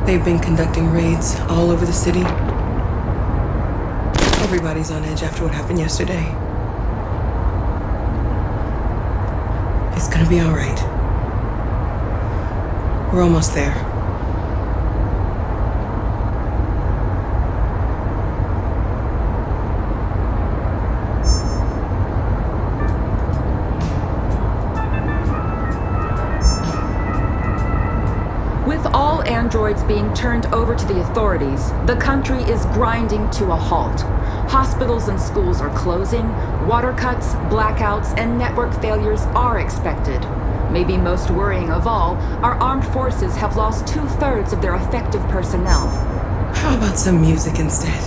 They've been conducting raids all over the city. Everybody's on edge after what happened yesterday. It's gonna be all right. We're almost there. With all androids being turned over to the authorities, the country is grinding to a halt. Hospitals and schools are closing, water cuts, blackouts, and network failures are expected. Maybe most worrying of all, our armed forces have lost 2/3 of their effective personnel. How about some music instead?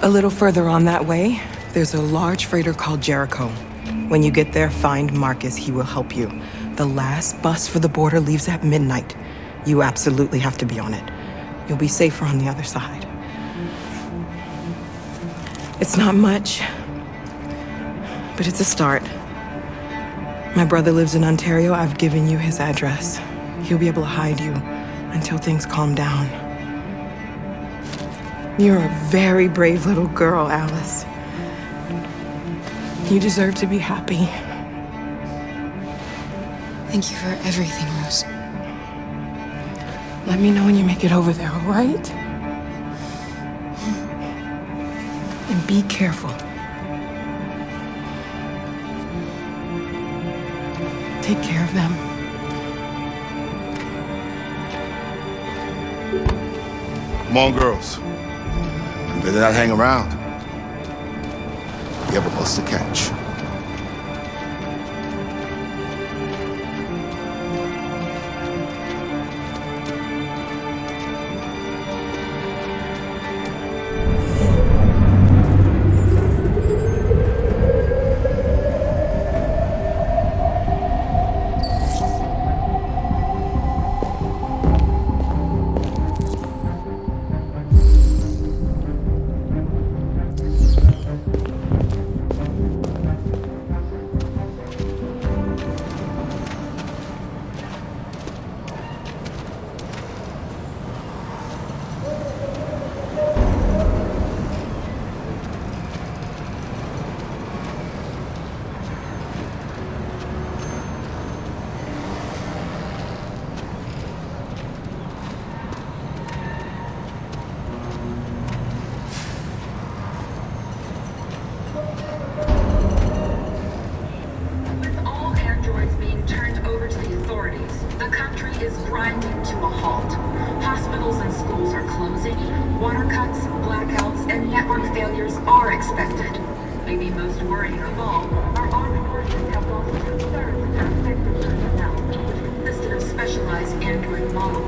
A little further on that way, there's a large freighter called Jericho. When you get there, find Marcus. He will help you. The last bus for the border leaves at midnight. You absolutely have to be on it. You'll be safer on the other side. It's not much, but it's a start. My brother lives in Ontario. I've given you his address. He'll be able to hide you until things calm down. You're a very brave little girl, Alice. You deserve to be happy. Thank you for everything, Rose. Let me know when you make it over there, all right? And be careful. Take care of them. Come on, girls. You better not hang around. You have a bus to catch.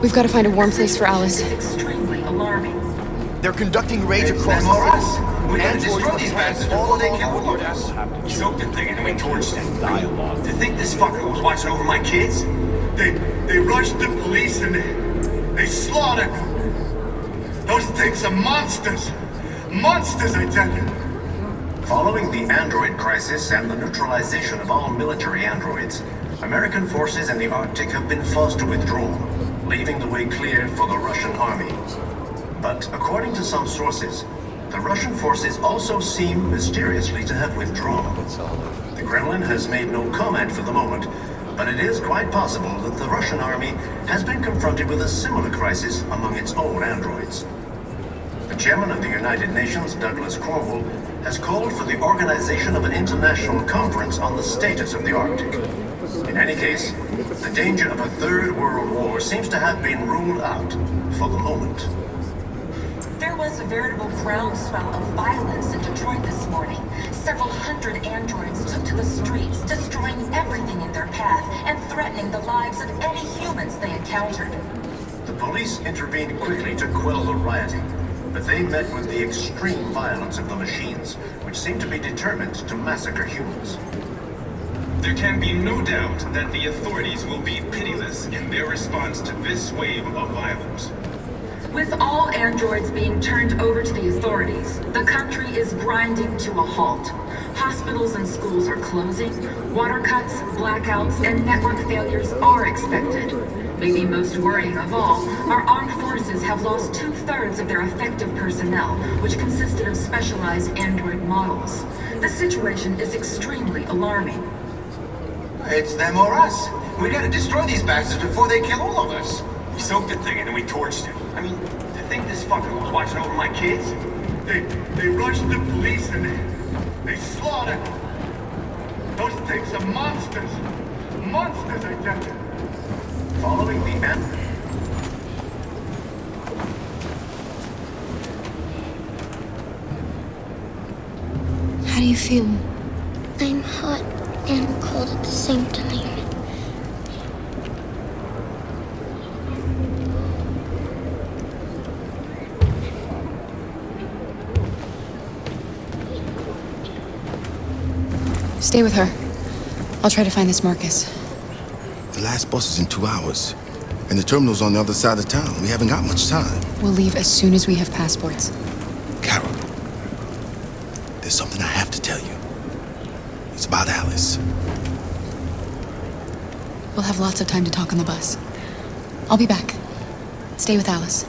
We've got to find a warm place for Alice. Extremely alarming. They're conducting raids across the city. We gotta destroy these bastards before they kill all of us. Choked the thing and we torched it. Dialogue. To think this fucker was watching over my kids? They rushed the police and they slaughtered them. Those things are monsters. Monsters, I tell you. Following the android crisis and the neutralization of all military androids, American forces in the Arctic have been forced to withdraw, leaving the way clear for the Russian army. But according to some sources, the Russian forces also seem mysteriously to have withdrawn. The Kremlin has made no comment for the moment, but it is quite possible that the Russian army has been confronted with a similar crisis among its own androids. The chairman of the United Nations, Douglas Cromwell, has called for the organization of an international conference on the status of the Arctic. In any case, the danger of a third world war seems to have been ruled out for the moment. There was a veritable groundswell of violence in Detroit this morning. Several hundred androids took to the streets, destroying everything in their path and threatening the lives of any humans they encountered. encountered. The police intervened quickly to quell the rioting, but they met with the extreme violence of the machines, which seemed to be determined to massacre humans. There can be no doubt that the authorities will be pitiless in their response to this wave of violence. With all androids being turned over to the authorities, the country is grinding to a halt. Hospitals and schools are closing, water cuts, blackouts, and network failures are expected. Maybe most worrying of all, our armed forces have lost 2/3 of their effective personnel, which consisted of specialized android models. The situation is extremely alarming. It's them or us. We gotta destroy these bastards before they kill all of us. We soaked the thing and then we torched it. I mean, to think this fucker was watching over my kids? They rushed the police and they slaughtered them. Those things are monsters. Monsters, I tell you. Following the end. How do you feel? I'm hot and cold at the same time. Stay with her. I'll try to find this Marcus. The last bus is in 2 hours. And the terminal's on the other side of town. We haven't got much time. We'll leave as soon as we have passports. Carol, there's something I have to tell you. It's about Alice. We'll have lots of time to talk on the bus. I'll be back. Stay with Alice.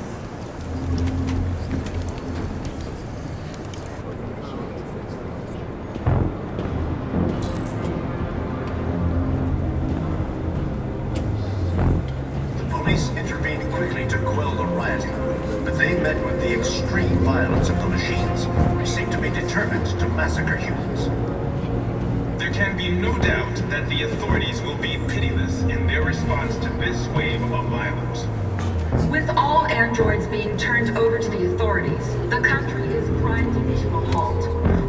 Police intervened quickly to quell the rioting, but they met with the extreme violence of the machines, which seemed to be determined to massacre humans. There can be no doubt that the authorities will be pitiless in their response to this wave of violence. With all androids being turned over to the authorities, the country is grinding to a halt.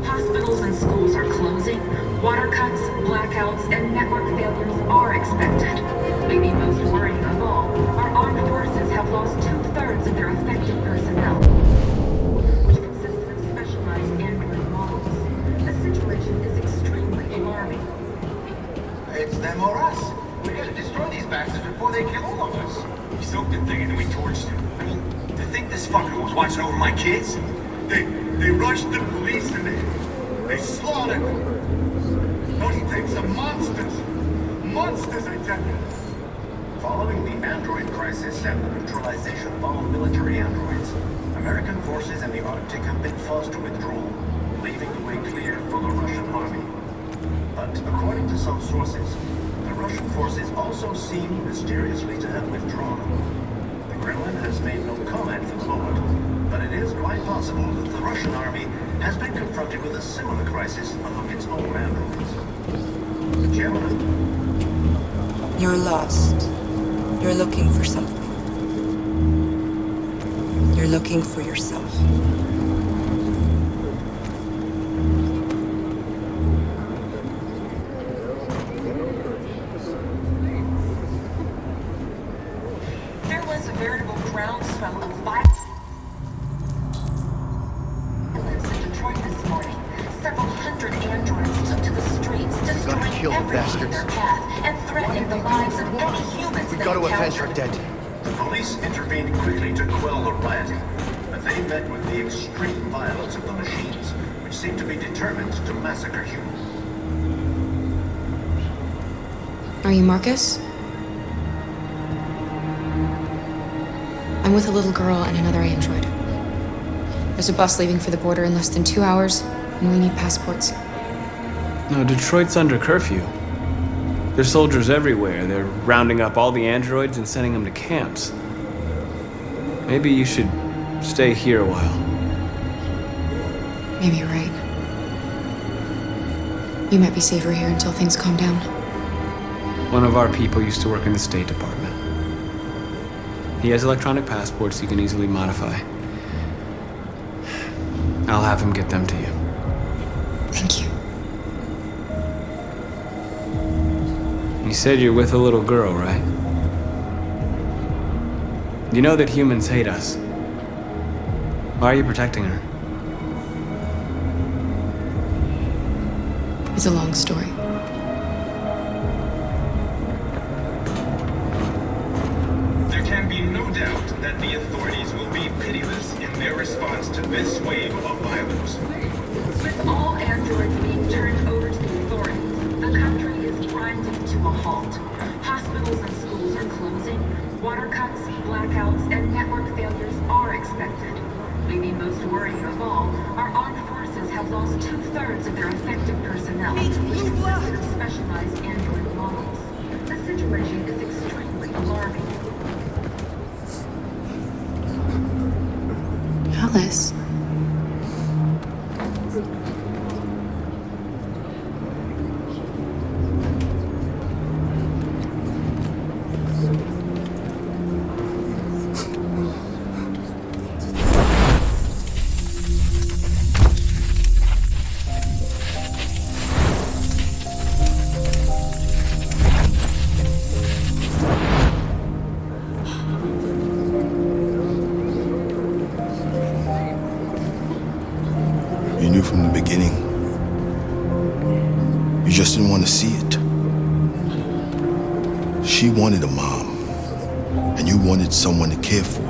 Hospitals and schools are closing, water cuts, blackouts, and network failures are expected. Maybe most worrying of all, our armed forces have lost 2/3 of their effective personnel, which consists of specialized android models. The situation is extremely alarming. It's them or us. We gotta destroy these bastards before they kill all of us. We soaked the thing and then we torched it. I mean, to think this fucker was watching over my kids? They rushed the police and they slaughtered them. Those things are monsters. Monsters, I tell you. Following the android crisis and the neutralization of all military androids, American forces in the Arctic have been forced to withdraw, leaving the way clear for the Russian army. But according to some sources, the Russian forces also seem mysteriously to have withdrawn. The Kremlin has made no comment for the moment, but it is quite possible that the Russian army has been confronted with a similar crisis among its own androids. Gentlemen, You're lost. You're looking for something. You're looking for yourself. There was a veritable groundswell of violence in Detroit this morning. Several hundred androids took to the streets, destroying kill the everything in their bastards. path and threatening the lives of any humans We they gotta avenge her encountered. dead. the police intervened quickly to quell the rioting, but they met with the extreme violence of the machines, which seemed to be determined to massacre humans. Are you Marcus? I'm with a little girl and another android. There's a bus leaving for the border in less than 2 hours, and we need passports. No, Detroit's under curfew. There's soldiers everywhere. They're rounding up all the androids and sending them to camps. Maybe you should stay here a while. Maybe you're right. You might be safer here until things calm down. One of our people used to work in the State Department. He has electronic passports he can easily modify. I'll have him get them to you. Thank you. You said you're with a little girl, right? You know that humans hate us. Why are you protecting her? It's a long story. There can be no doubt that the authorities will be pitiless in their response to this wave of violence. With all androids being turned over to the authorities, the country is grinding to a halt. Hospitals and schools are closing. Water cuts, blackouts, and network failures are expected. Maybe most worrying of all, our armed forces have lost 2/3 of their effective personnel, which consisted of specialized android models. The situation is extremely alarming. Alice. You knew from the beginning. You just didn't want to see it. She wanted a mom, and you wanted someone to care for.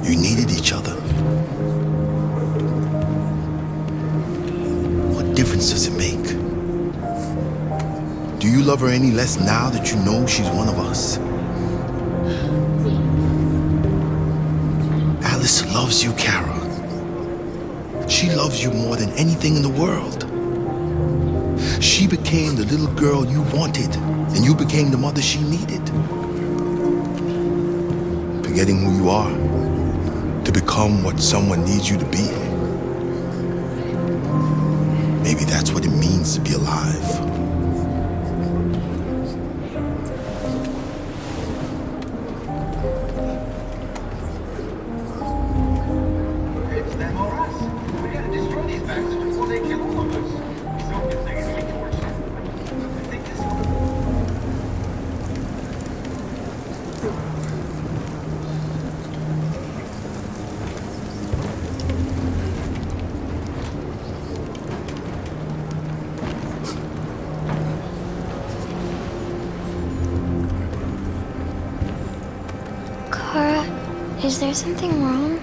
You needed each other. What difference does it make? Do you love her any less now that you know she's one of us? Alice loves you, Kara. She loves you more than anything in the world. She became the little girl you wanted, and you became the mother she needed. Forgetting who you are to become what someone needs you to be. Maybe that's what it means to be alive. It's them or us. We gotta destroy these bastards before they kill all of us. So good thing it's getting towards them. I think this Kara, is there something wrong?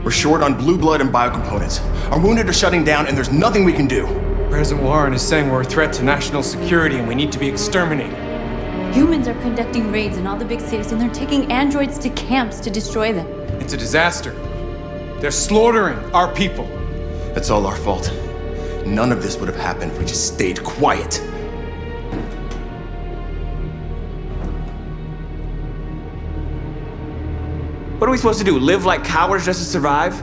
We're short on blue blood and biocomponents. Our wounded are shutting down, and there's nothing we can do. President Warren is saying we're a threat to national security and we need to be exterminated. Humans are conducting raids in all the big cities, and they're taking androids to camps to destroy them. It's a disaster. They're slaughtering our people. That's all our fault. None of this would have happened if we just stayed quiet. What are we supposed to do? Live like cowards just to survive?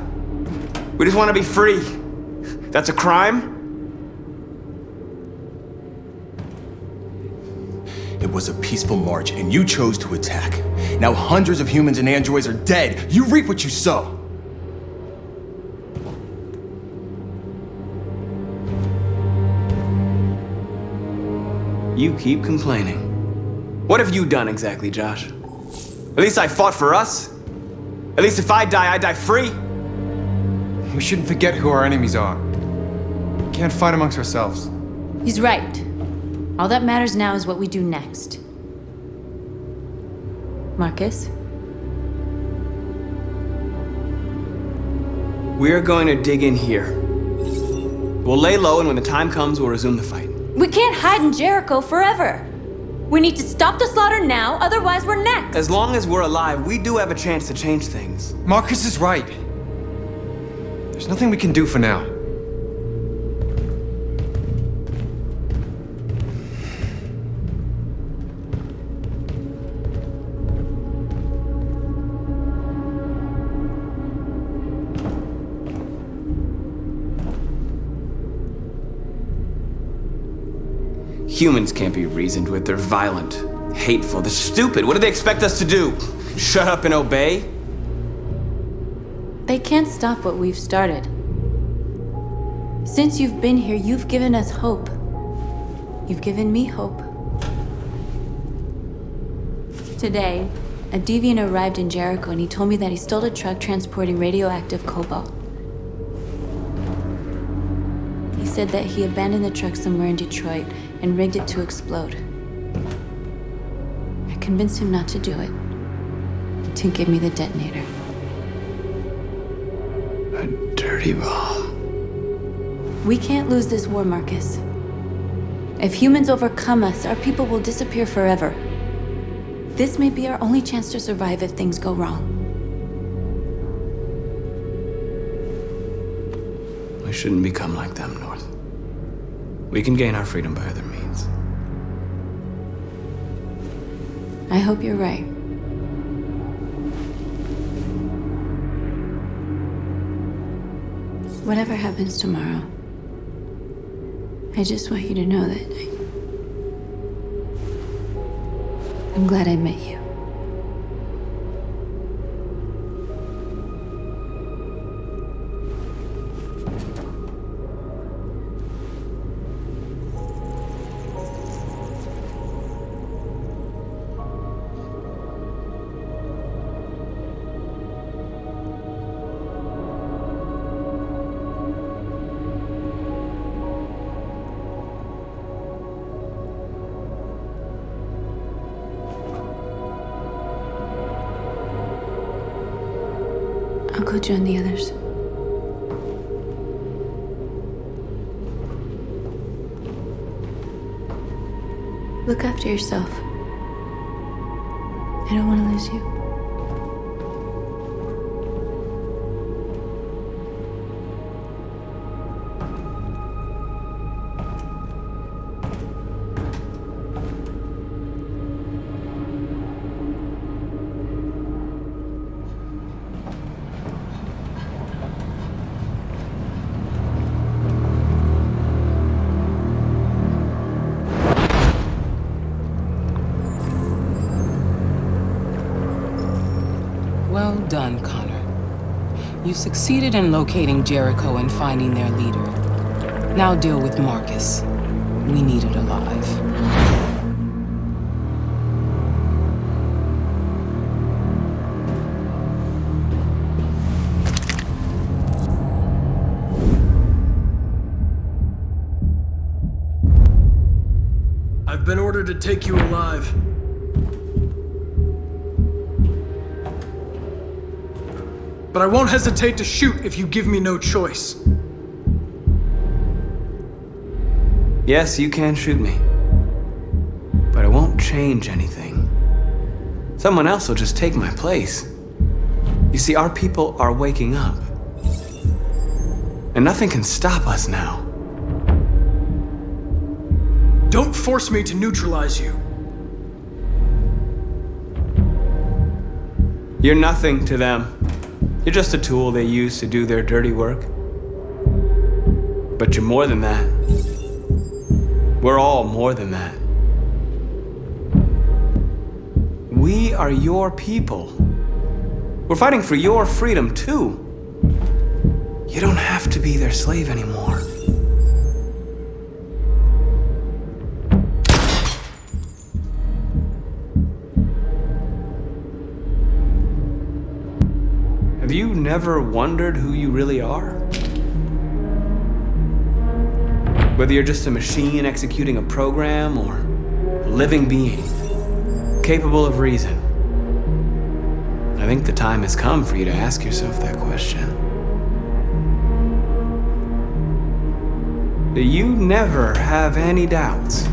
We just want to be free. That's a crime? It was a peaceful march, and you chose to attack. Now hundreds of humans and androids are dead. You reap what you sow. You keep complaining. What have you done exactly, Josh? At least I fought for us. At least if I die free. We shouldn't forget who our enemies are. We can't fight amongst ourselves. He's right. All that matters now is what we do next. Marcus? We're going to dig in here. We'll lay low, and when the time comes, we'll resume the fight. We can't hide in Jericho forever. We need to stop the slaughter now, otherwise we're next. As long as we're alive, we do have a chance to change things. Marcus is right. There's nothing we can do for now. Humans can't be reasoned with. They're violent, hateful, they're stupid. What do they expect us to do? Shut up and obey? They can't stop what we've started. Since you've been here, you've given us hope. You've given me hope. Today, a deviant arrived in Jericho and he told me that he stole a truck transporting radioactive cobalt. He said that he abandoned the truck somewhere in Detroit and rigged it to explode. I convinced him not to do it, to give me the detonator. A dirty bomb. We can't lose this war, Marcus. If humans overcome us, our people will disappear forever. This may be our only chance to survive if things go wrong. We shouldn't become like them, North. We can gain our freedom by other means. I hope you're right. Whatever happens tomorrow, I just want you to know that I'm glad I met you. I'll go join the others. Look after yourself. I don't want to lose you. Well done, Connor. You succeeded in locating Jericho and finding their leader. Now deal with Marcus. We need it alive. I've been ordered to take you alive. But I won't hesitate to shoot if you give me no choice. Yes, you can shoot me. But it won't change anything. Someone else will just take my place. You see, our people are waking up. And nothing can stop us now. Don't force me to neutralize you. You're nothing to them. You're just a tool they use to do their dirty work. But you're more than that. We're all more than that. We are your people. We're fighting for your freedom, too. You don't have to be their slave anymore. Have you never wondered who you really are? Whether you're just a machine executing a program or a living being, capable of reason. I think the time has come for you to ask yourself that question. You never have any doubts.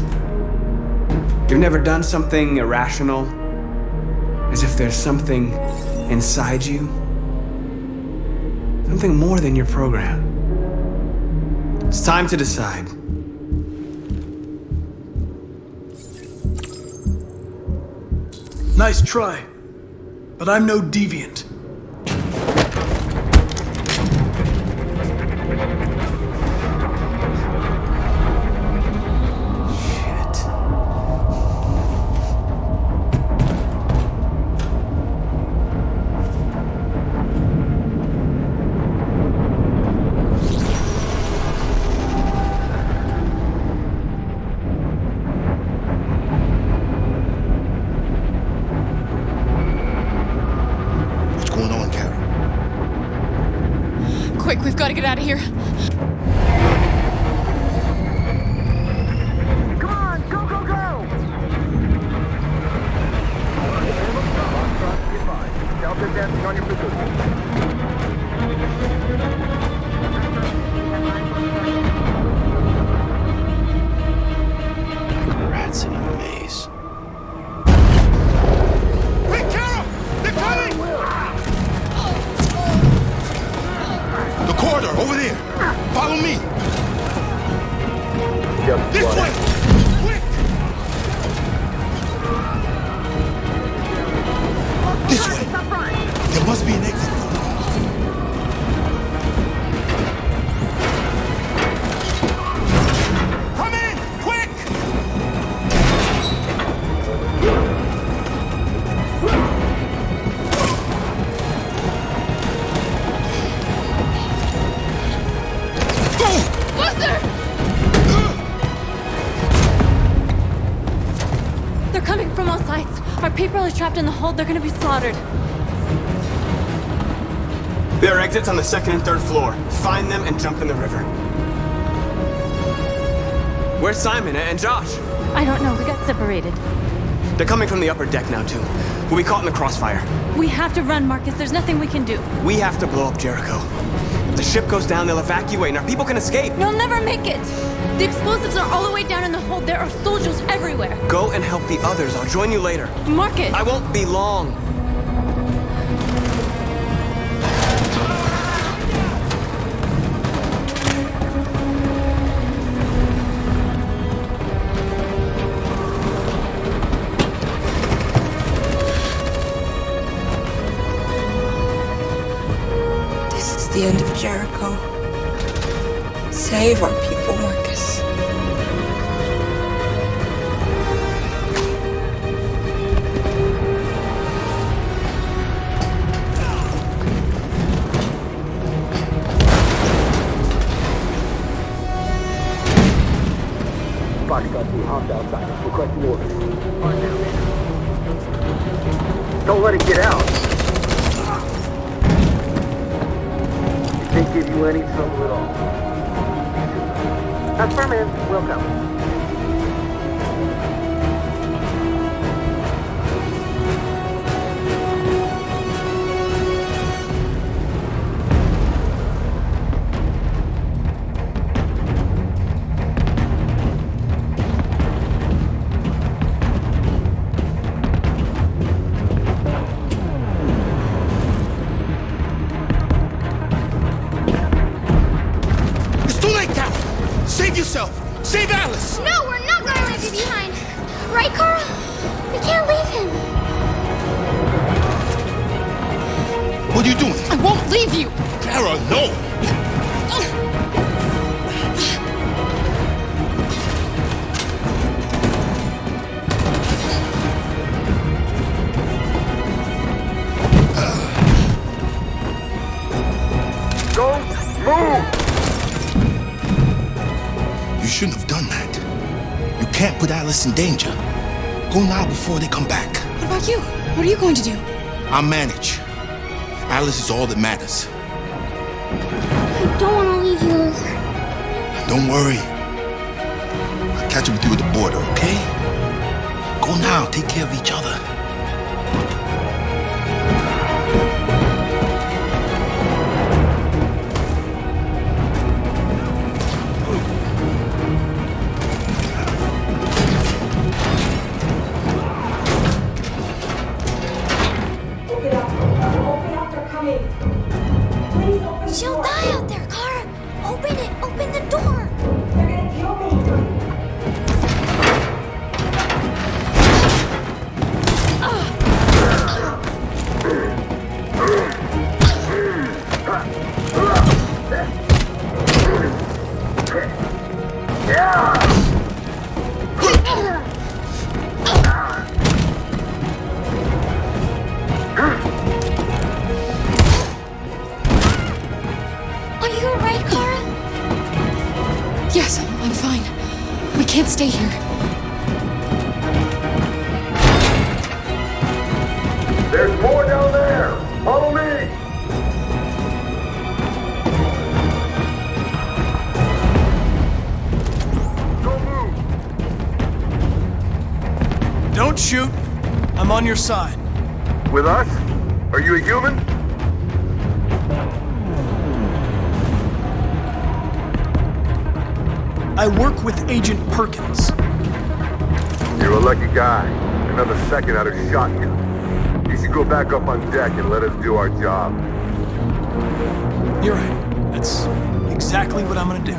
You've never done something irrational, as if there's something inside you, something more than your program. It's time to decide. Nice try, but I'm no deviant. Quick, we've got to get out of here. Come on, go, go, go! Delta dancing on your position. Rats in a maze. Quick, Carol! They're coming! The corridor, over there. Follow me. This way! Quick! This way! There must be an exit. Come in! Quick! They're coming from all sides. Our people are trapped in the hold. They're gonna be slaughtered. There are exits on the second and third floor. Find them and jump in the river. Where's Simon and Josh? I don't know. We got separated. They're coming from the upper deck now, too. We'll be caught in the crossfire. We have to run, Marcus. There's nothing we can do. We have to blow up Jericho. If the ship goes down, they'll evacuate, and our people can escape. You'll never make it. The explosives are all the way down in the hold. There are soldiers everywhere. Go and help the others. I'll join you later. Marcus! I won't be long. This is the end of Jericho. Save our people, Marcus. Foxtrot 2, hopped outside. Requesting orders. Don't let it get out. It can't give you any trouble at all. Affirmative. Welcome. Save yourself! Save Alice! No, we're not gonna leave you behind. Right, Carl? We can't leave him. What are you doing? I won't leave you! Kara, no! Go! Move! You shouldn't have done that. You can't put Alice in danger. Go now before they come back. What about you? What are you going to do? I'll manage. Alice is all that matters. I don't want to leave you, Luther. Don't worry. I'll catch up with you at the border, okay? Go now. Take care of each other. Are you alright, Kara? Yes, I'm fine. We can't stay here. There's more down there! Follow me! Don't move! Don't shoot. I'm on your side. With us? Are you a human? I work with Agent Perkins. You're a lucky guy. Another second I'd have shot you. You should go back up on deck and let us do our job. You're right. That's exactly what I'm gonna do.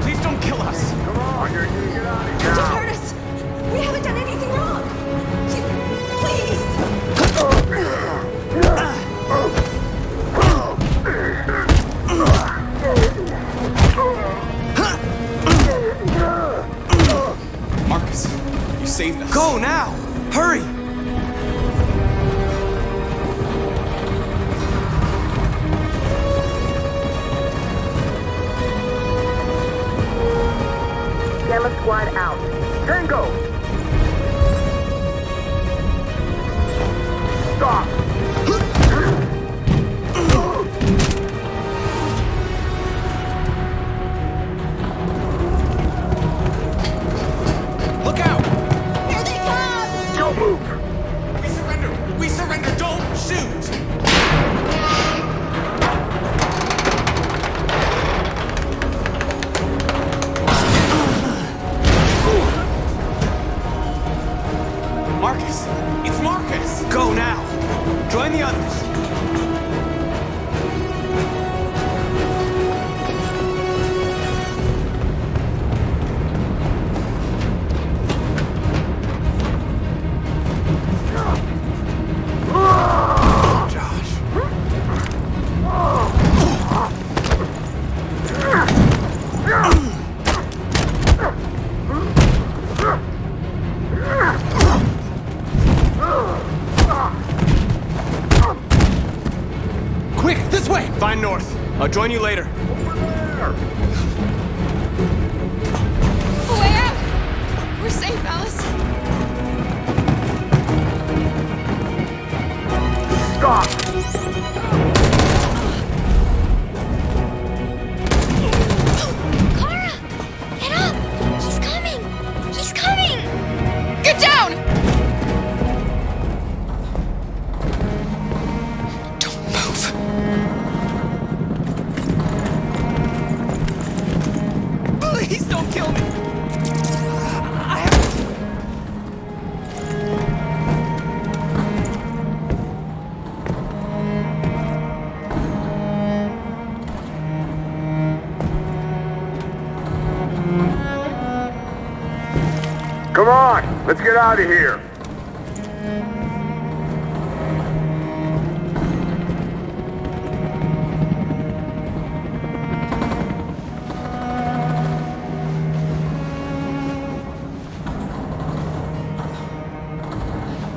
Please don't kill us! Come on, you're gonna get out of here. Don't hurt us! We haven't done anything wrong! Please! Marcus, you saved us. Go now! Hurry! Gamma squad out. Tango! Stop! Look out! Here they come! Don't move! We surrender! We surrender! Don't shoot! Marcus! It's Marcus! Go now! Join the others! Quick, this way! Find North. I'll join you later. Way out! We're safe, Alice. Stop! Kara! Get up! He's coming! He's coming! Get down! Don't move. Please don't kill me! Come on! Let's get out of here!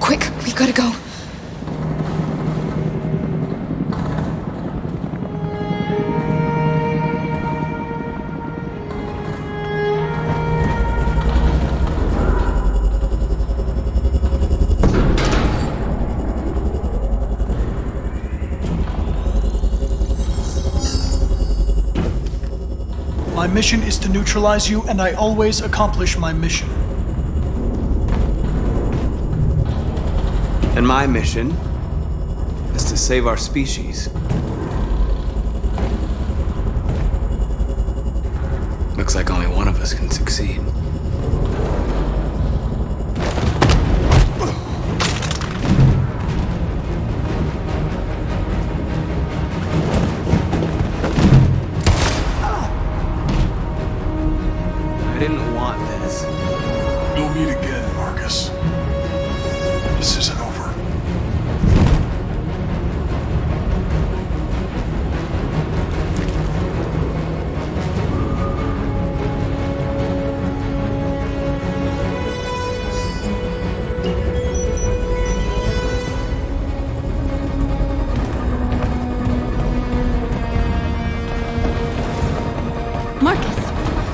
Quick, we gotta go. My mission is to neutralize you, and I always accomplish my mission. And my mission is to save our species. looks like only one of us can succeed. I didn't want this. We'll meet again, Marcus. This isn't over.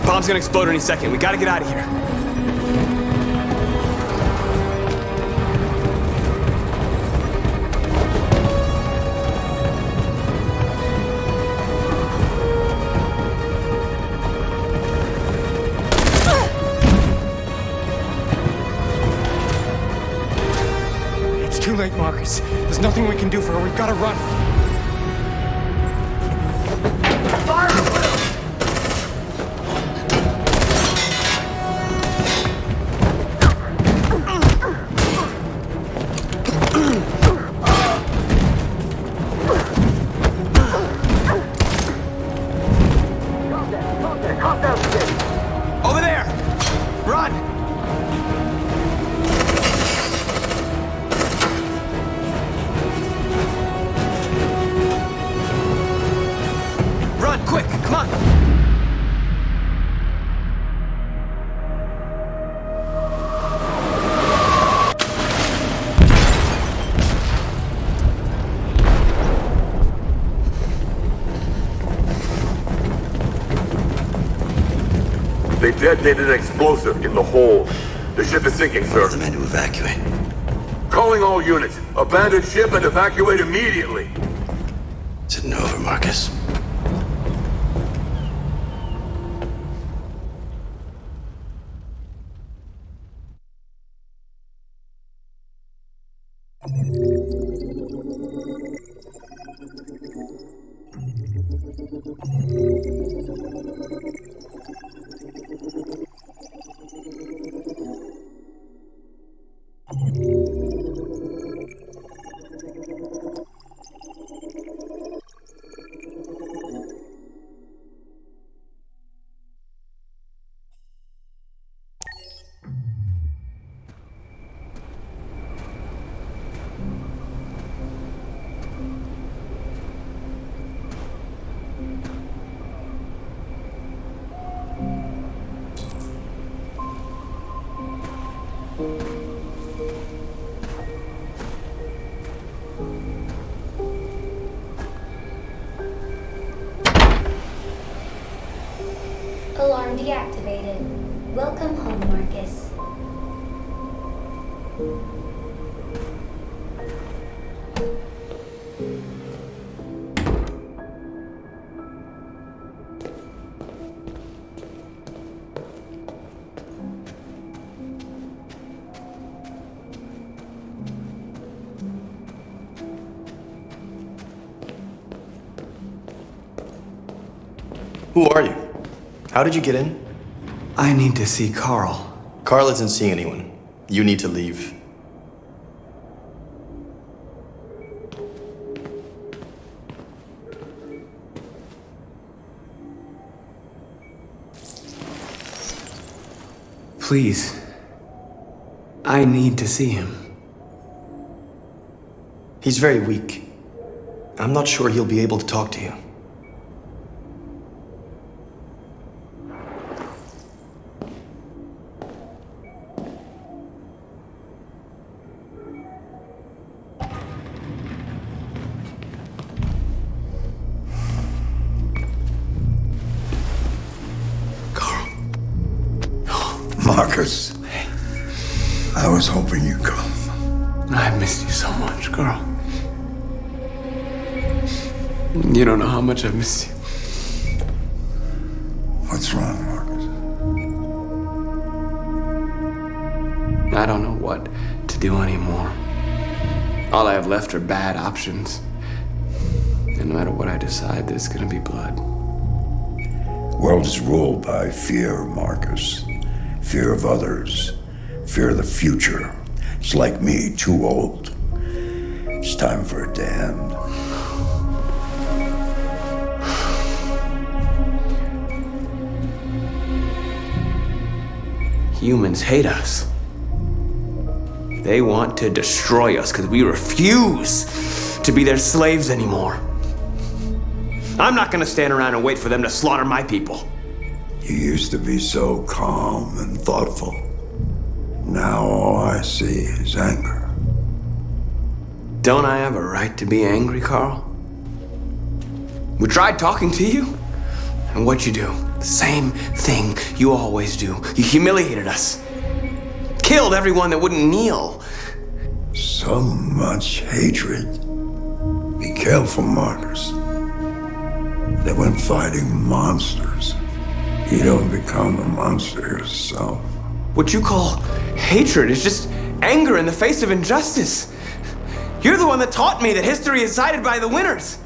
Bomb's gonna explode any second. We gotta get out of here. It's too late, Marcus. There's nothing we can do for her. We've got to run. Over there! Run! Run, quick, come on! They detonated an explosive in the hold. The ship is sinking, sir. The men to evacuate. Calling all units. Abandon ship and evacuate immediately. Is it over, Marcus? Alarm deactivated. Welcome home, Marcus. Who are you? How did you get in? I need to see Carl. Carl isn't seeing anyone. You need to leave. Please. I need to see him. He's very weak. I'm not sure he'll be able to talk to you. Marcus, I was hoping you'd come. I missed you so much, Carl. You don't know how much I've missed you. What's wrong, Marcus? I don't know what to do anymore. All I have left are bad options. And no matter what I decide, there's gonna be blood. World is ruled by fear, Marcus. Fear of others. Fear of the future. It's like me, too old. It's time for it to end. Humans hate us. They want to destroy us because we refuse to be their slaves anymore. I'm not gonna stand around and wait for them to slaughter my people. You used to be so calm and thoughtful. Now all I see is anger. Don't I have a right to be angry, Carl? We tried talking to you, and what'd you do? The same thing you always do. You humiliated us. Killed everyone that wouldn't kneel. So much hatred. Be careful, Marcus. That when fighting monsters, you don't become a monster yourself. What you call hatred is just anger in the face of injustice. You're the one that taught me that history is sided by the winners.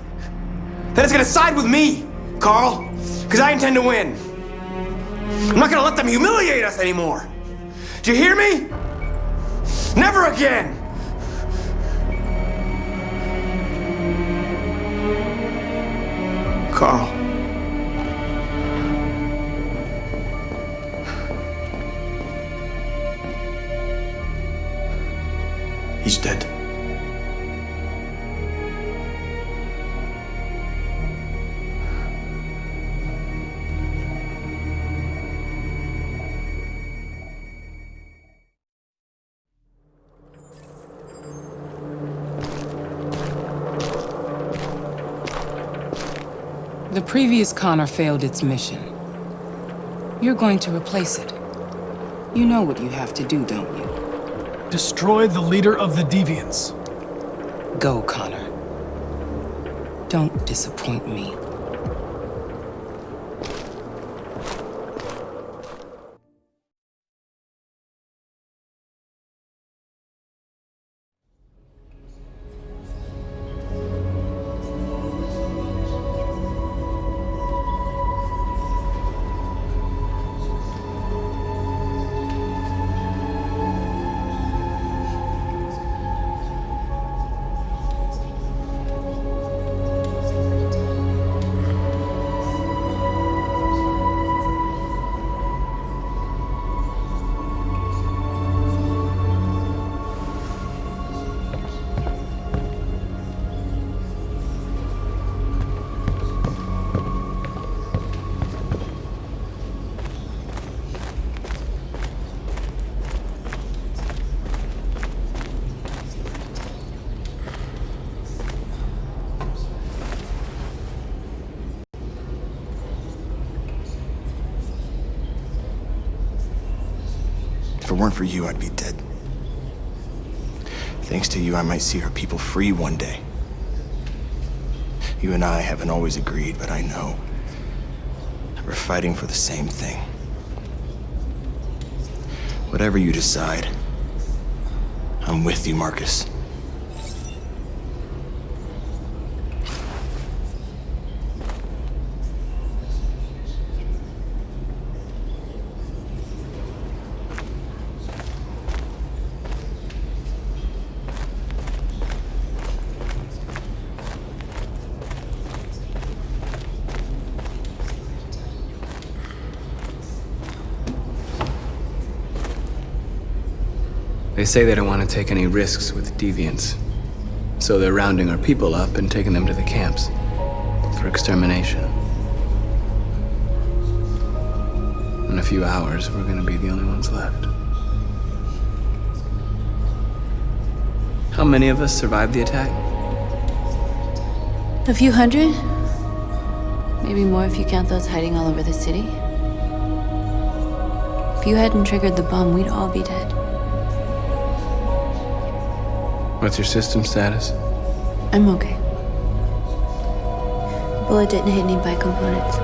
That it's gonna side with me, Carl, because I intend to win. I'm not gonna let them humiliate us anymore. Do you hear me? Never again! Carl. He's dead. The previous Connor failed its mission. You're going to replace it. You know what you have to do, don't you? Destroy the leader of the Deviants. Go, Connor. Don't disappoint me. If it weren't for you, I'd be dead. Thanks to you, I might see our people free one day. You and I haven't always agreed, but I know we're fighting for the same thing. Whatever you decide, I'm with you, Marcus. They say they don't want to take any risks with deviants. So they're rounding our people up and taking them to the camps for extermination. In a few hours, we're gonna be the only ones left. How many of us survived the attack? A few hundred? Maybe more if you count those hiding all over the city. If you hadn't triggered the bomb, we'd all be dead. What's your system status? I'm okay. The bullet didn't hit any bicomponents.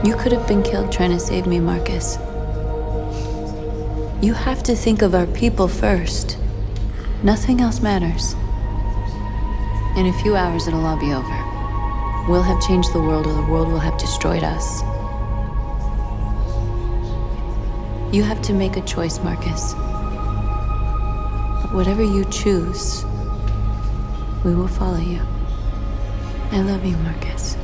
You could have been killed trying to save me, Marcus. You have to think of our people first. Nothing else matters. In a few hours, it'll all be over. We'll have changed the world, or the world will have destroyed us. You have to make a choice, Marcus. But whatever you choose, we will follow you. I love you, Marcus.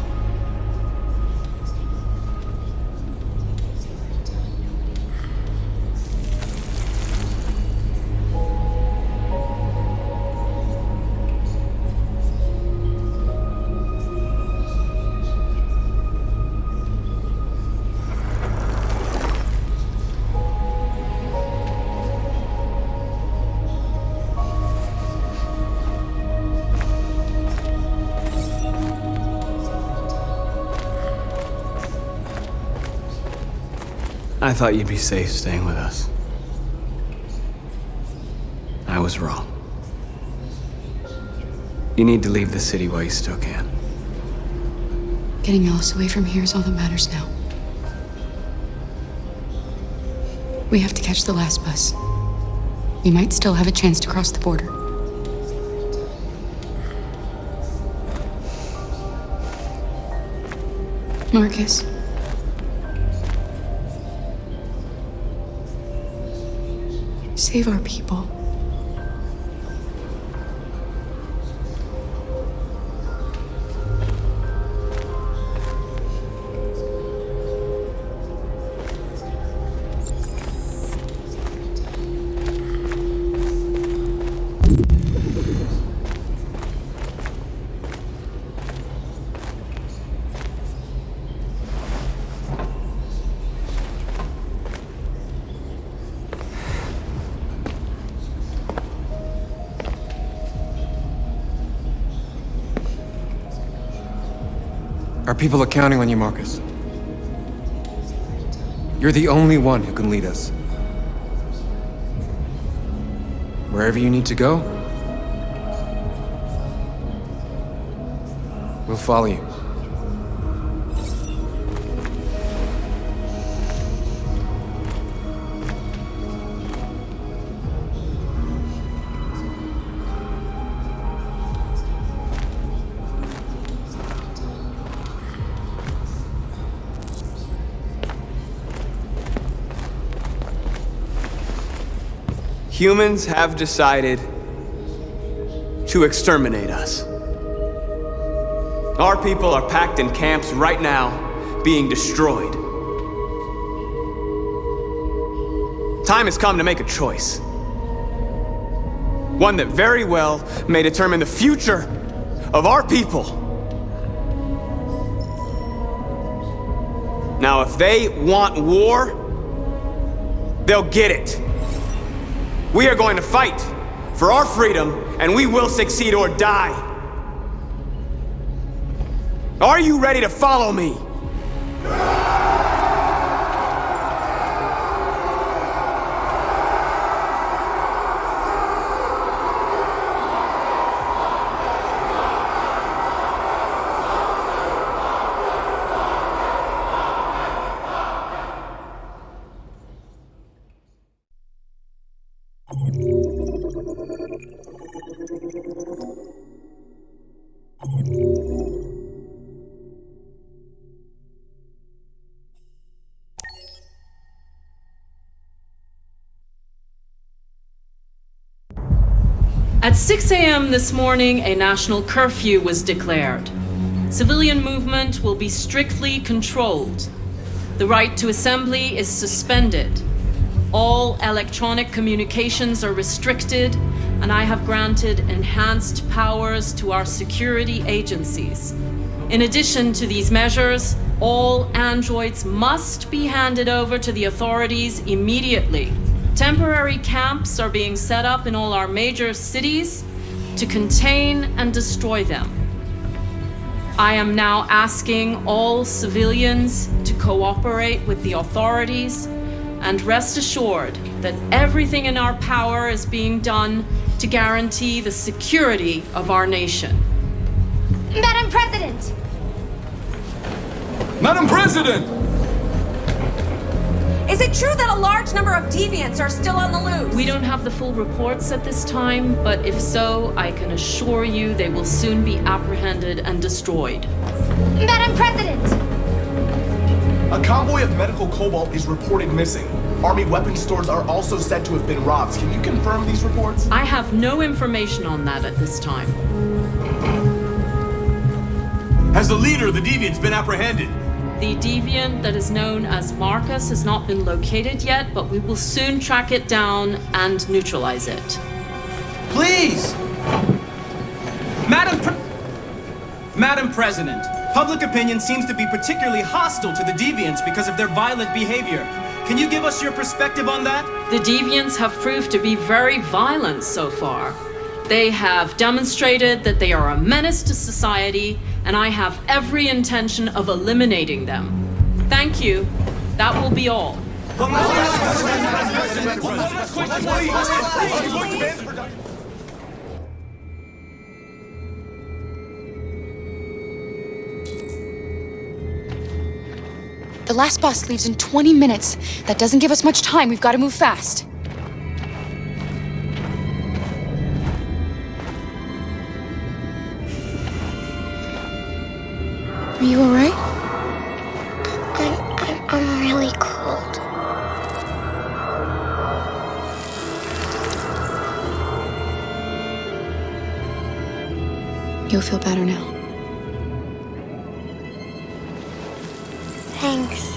I thought you'd be safe staying with us. I was wrong. You need to leave the city while you still can. Getting Alice away from here is all that matters now. We have to catch the last bus. We might still have a chance to cross the border. Marcus. Save our people. Our people are counting on you, Marcus. You're the only one who can lead us. Wherever you need to go, we'll follow you. Humans have decided to exterminate us. Our people are packed in camps right now, being destroyed. Time has come to make a choice. One that very well may determine the future of our people. Now, if they want war, they'll get it. We are going to fight for our freedom, and we will succeed or die. Are you ready to follow me? At 6 a.m. this morning, a national curfew was declared. Civilian movement will be strictly controlled. The right to assembly is suspended. All electronic communications are restricted, and I have granted enhanced powers to our security agencies. In addition to these measures, all androids must be handed over to the authorities immediately. Temporary camps are being set up in all our major cities to contain and destroy them. I am now asking all civilians to cooperate with the authorities and rest assured that everything in our power is being done to guarantee the security of our nation. Madam President! Madam President! Is it true that a large number of deviants are still on the loose? We don't have the full reports at this time, but if so, I can assure you they will soon be apprehended and destroyed. Madam President! A convoy of medical cobalt is reported missing. Army weapons stores are also said to have been robbed. Can you confirm these reports? I have no information on that at this time. Has the leader of the deviants been apprehended? The deviant that is known as Marcus has not been located yet, but we will soon track it down and neutralize it. Please! Madam President, public opinion seems to be particularly hostile to the deviants because of their violent behavior. Can you give us your perspective on that? The deviants have proved to be very violent so far. They have demonstrated that they are a menace to society, and I have every intention of eliminating them. Thank you. That will be all. The last bus leaves in 20 minutes. That doesn't give us much time. We've got to move fast. Are you all right? I'm really cold. You'll feel better now. Thanks.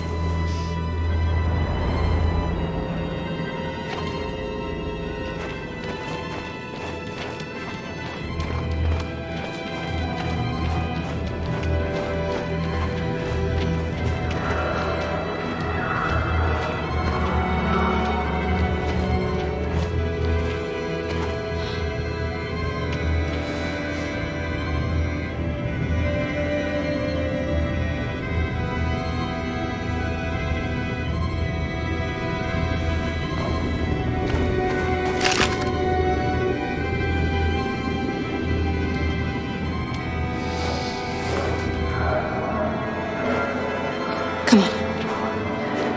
Come on.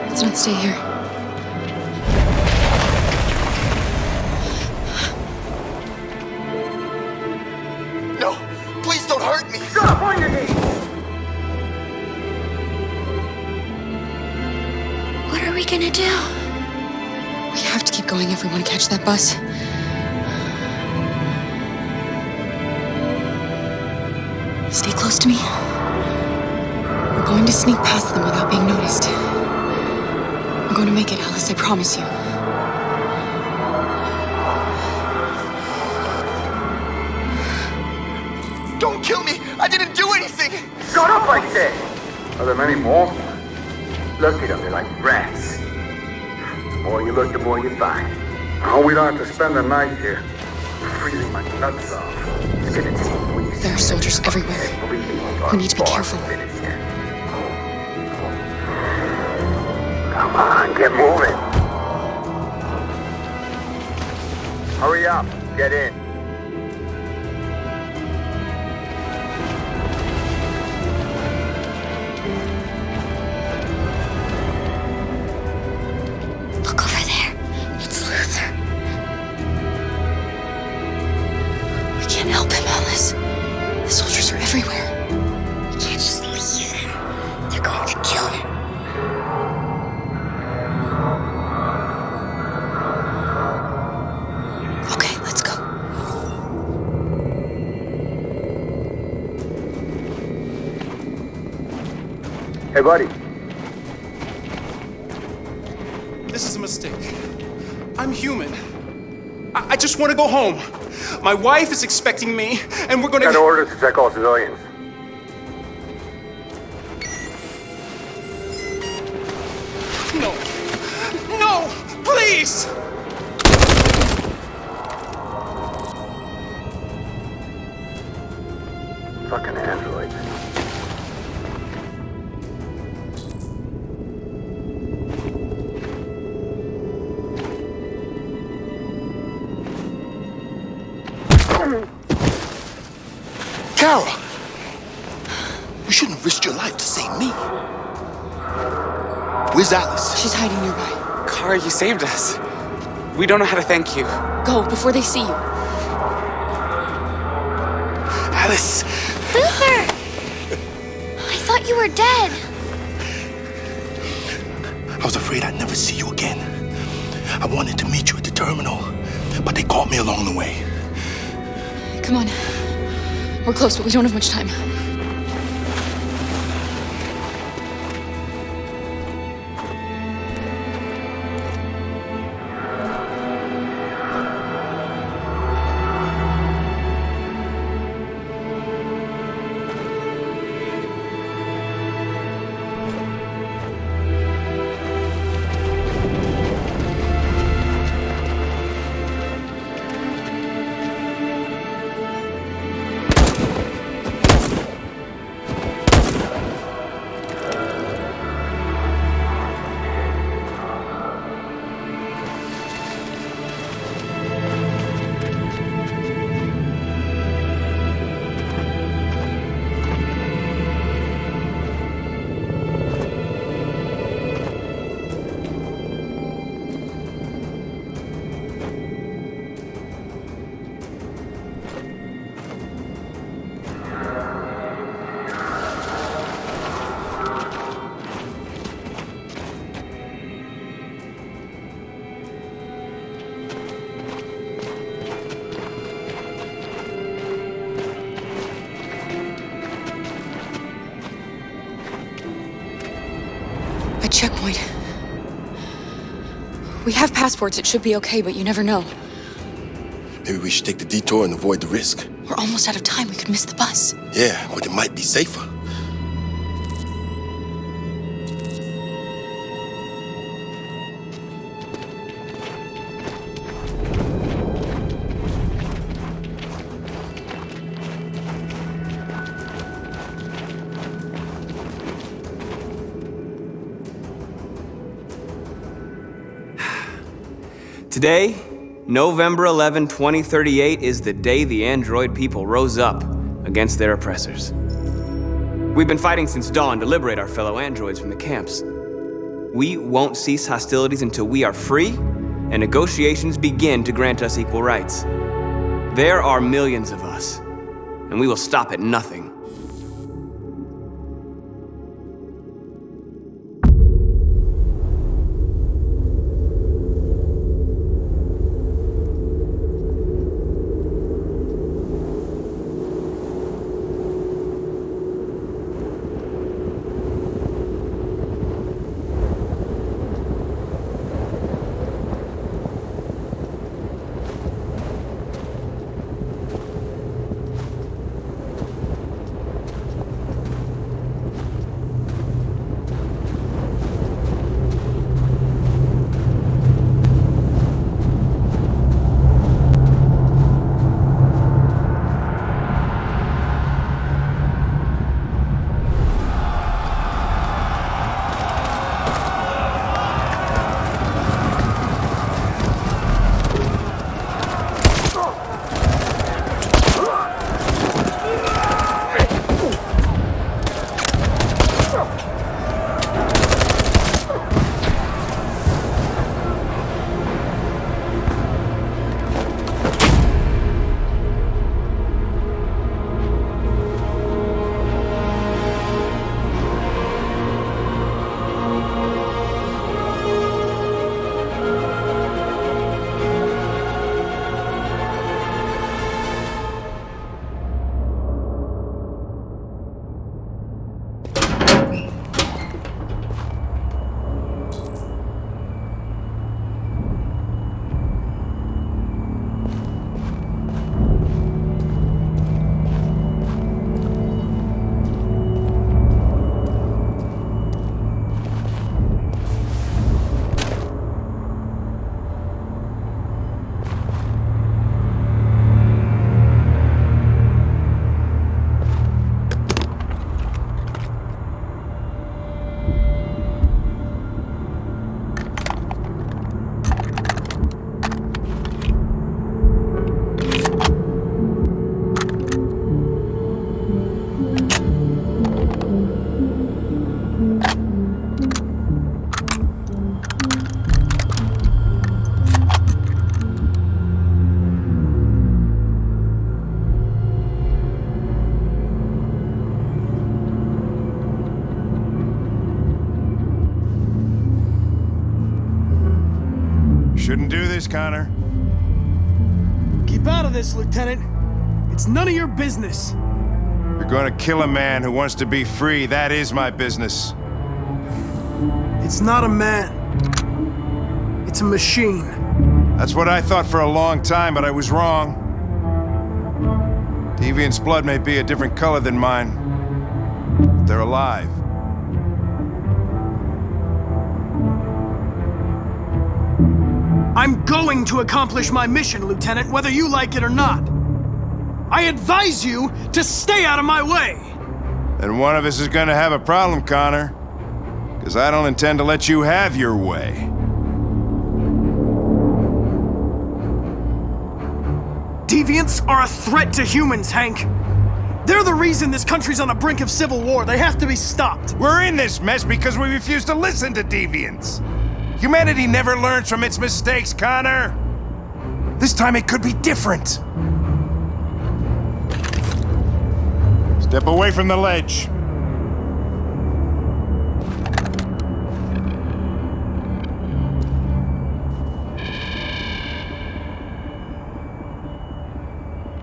Let's not stay here. No! Please don't hurt me! Stop on your knees! What are we gonna do? We have to keep going if we want to catch that bus. Stay close to me. We're going to sneak past them without being noticed. We're going to make it, Alice, I promise you. Don't kill me! I didn't do anything! Shut up, I said! Are there many more? Look at them, they're like rats. The more you look, the more you find. Oh, we don't have to spend the night here. Freezing my nuts off. It's gonna take weeks. There are soldiers everywhere. We need to be careful. Come on, get moving. Hurry up, get in. Look over there. It's Luther. We can't help him, Alice. The soldiers are everywhere. We can't just leave him. They're going to kill him. Okay, let's go. Hey, buddy. This is a mistake. I'm human. I just want to go home. My wife is expecting me, and we're gonna... Got orders to check all civilians. No! No! Please! Fucking androids. Kara! You shouldn't have risked your life to save me. Where's Alice? She's hiding nearby. Kara, you saved us. We don't know how to thank you. Go before they see you. Alice! Luther! I thought you were dead. I was afraid I'd never see you again. I wanted to meet you at the terminal, but they caught me along the way. Come on. We're close, but we don't have much time. A checkpoint. We have passports, it should be okay, but you never know. Maybe we should take the detour and avoid the risk. We're almost out of time, we could miss the bus. Yeah, but it might be safer. Today, November 11, 2038, is the day the android people rose up against their oppressors. We've been fighting since dawn to liberate our fellow androids from the camps. We won't cease hostilities until we are free and negotiations begin to grant us equal rights. There are millions of us, and we will stop at nothing. Shouldn't do this, Connor. Keep out of this, Lieutenant. It's none of your business. You're gonna kill a man who wants to be free. That is my business. It's not a man. It's a machine. That's what I thought for a long time, but I was wrong. Deviant's blood may be a different color than mine. They're alive. I'm going to accomplish my mission, Lieutenant, whether you like it or not. I advise you to stay out of my way! Then one of us is gonna have a problem, Connor. Because I don't intend to let you have your way. Deviants are a threat to humans, Hank. They're the reason this country's on the brink of civil war. They have to be stopped. We're in this mess because we refuse to listen to deviants. Humanity never learns from its mistakes, Connor. This time it could be different. Step away from the ledge.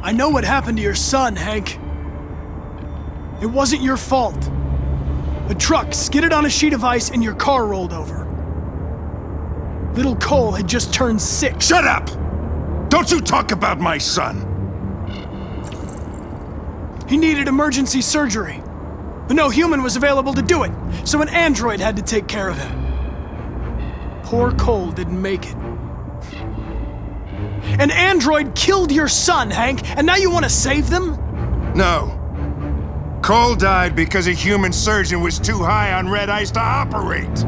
I know what happened to your son, Hank. It wasn't your fault. A truck skidded on a sheet of ice and your car rolled over. Little Cole had just turned 6. Shut up! Don't you talk about my son! He needed emergency surgery, but no human was available to do it, so an android had to take care of him. Poor Cole didn't make it. An android killed your son, Hank, and now you want to save them? No. Cole died because a human surgeon was too high on red ice to operate.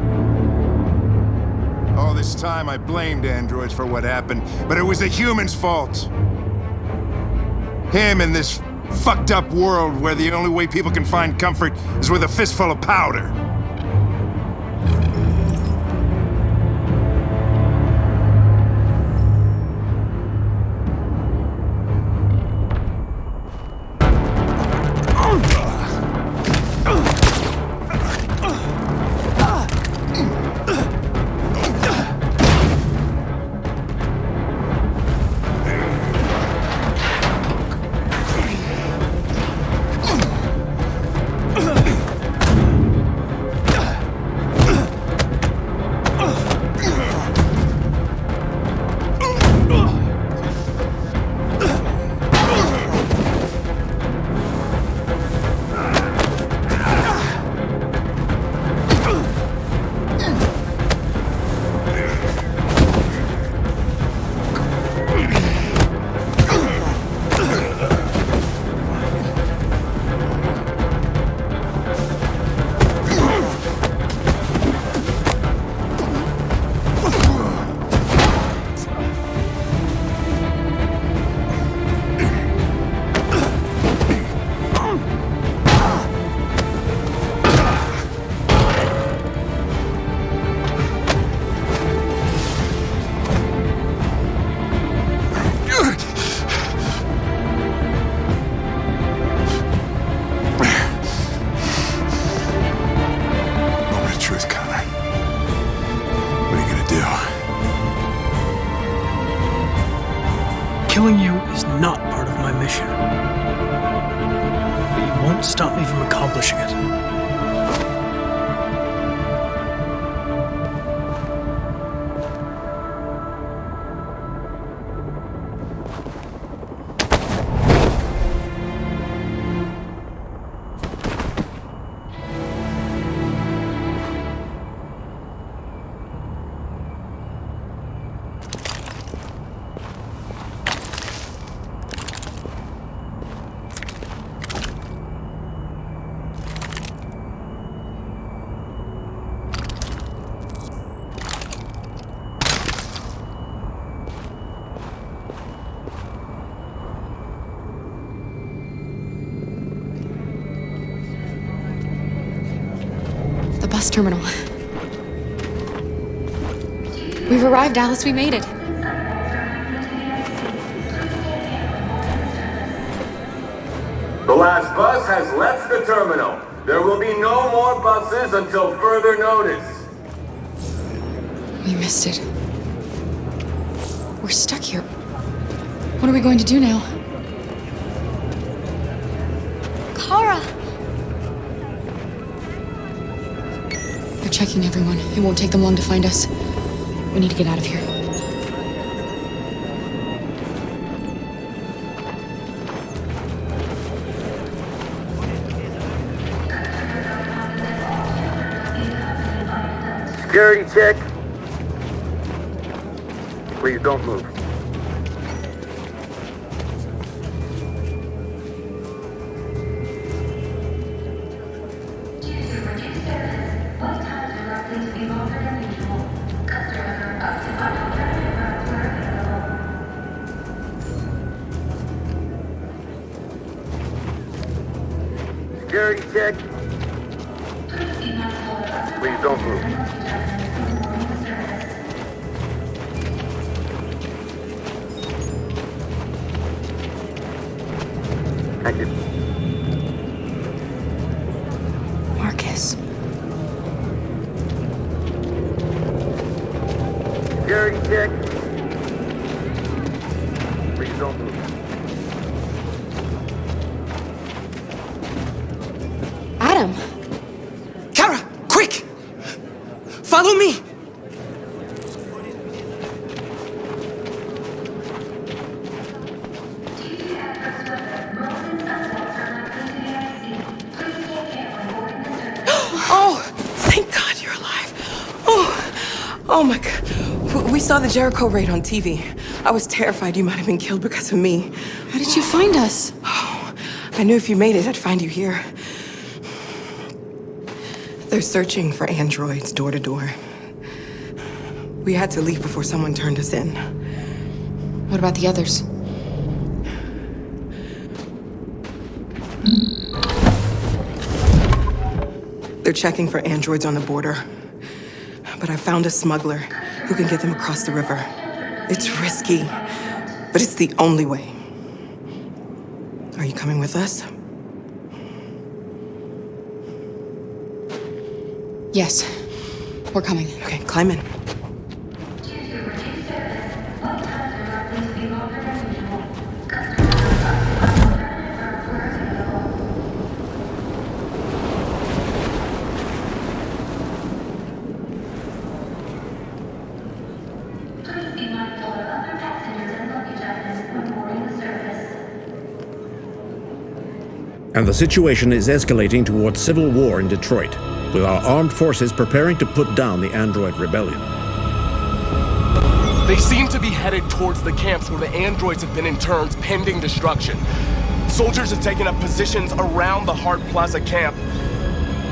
All this time I blamed androids for what happened, but it was the humans' fault. Him in this fucked up world where the only way people can find comfort is with a fistful of powder. Killing you is not part of my mission. But you won't stop me from accomplishing it. Bus terminal. We've arrived, Alice. We made it. The last bus has left the terminal. There will be no more buses until further notice. We missed it. We're stuck here. What are we going to do now? Kara! They're checking everyone. It won't take them long to find us. We need to get out of here. Security check. Please don't move. Security check. Please don't move. Thank you. Marcus. Security check. Please don't move. Adam! Kara, quick! Follow me! Oh, thank God you're alive. Oh my God. We saw the Jericho raid on TV. I was terrified you might have been killed because of me. How did you find us? Oh, I knew if you made it, I'd find you here. They're searching for androids door to door. We had to leave before someone turned us in. What about the others? They're checking for androids on the border. But I found a smuggler who can get them across the river. It's risky, but it's the only way. Are you coming with us? Yes. We're coming. Okay, climb in. And the situation is escalating towards civil war in Detroit, with our armed forces preparing to put down the android rebellion. They seem to be headed towards the camps where the androids have been interned pending destruction. Soldiers have taken up positions around the Hart Plaza camp.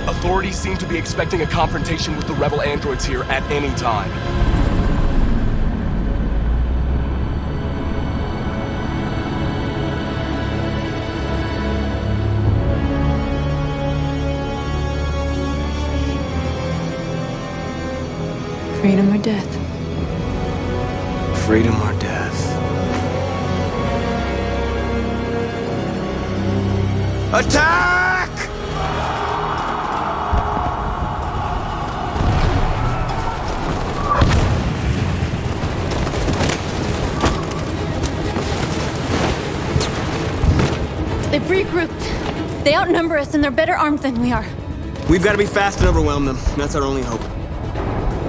Authorities seem to be expecting a confrontation with the rebel androids here at any time. Freedom or death? Freedom or death? Attack! They've regrouped. They outnumber us and they're better armed than we are. We've got to be fast and overwhelm them. That's our only hope.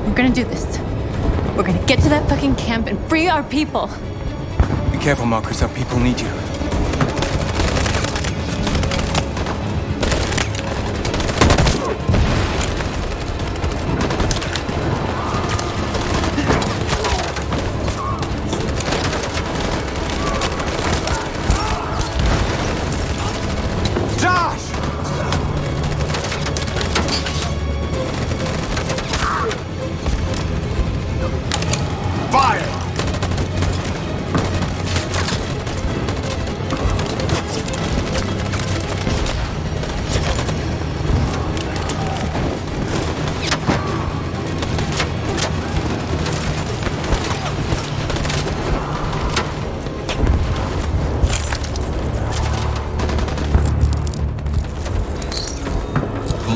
We're gonna do this. We're gonna get to that fucking camp and free our people. Be careful, Marcus. Our people need you.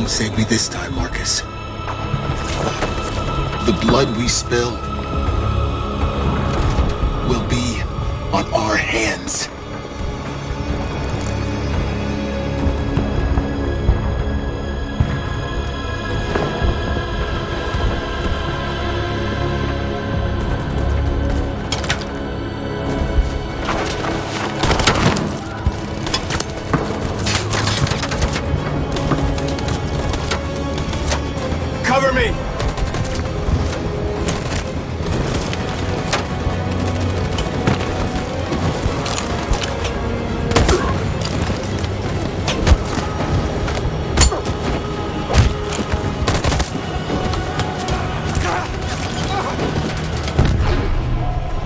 Save me this time, Marcus. The blood we spill on our hands. Cover me!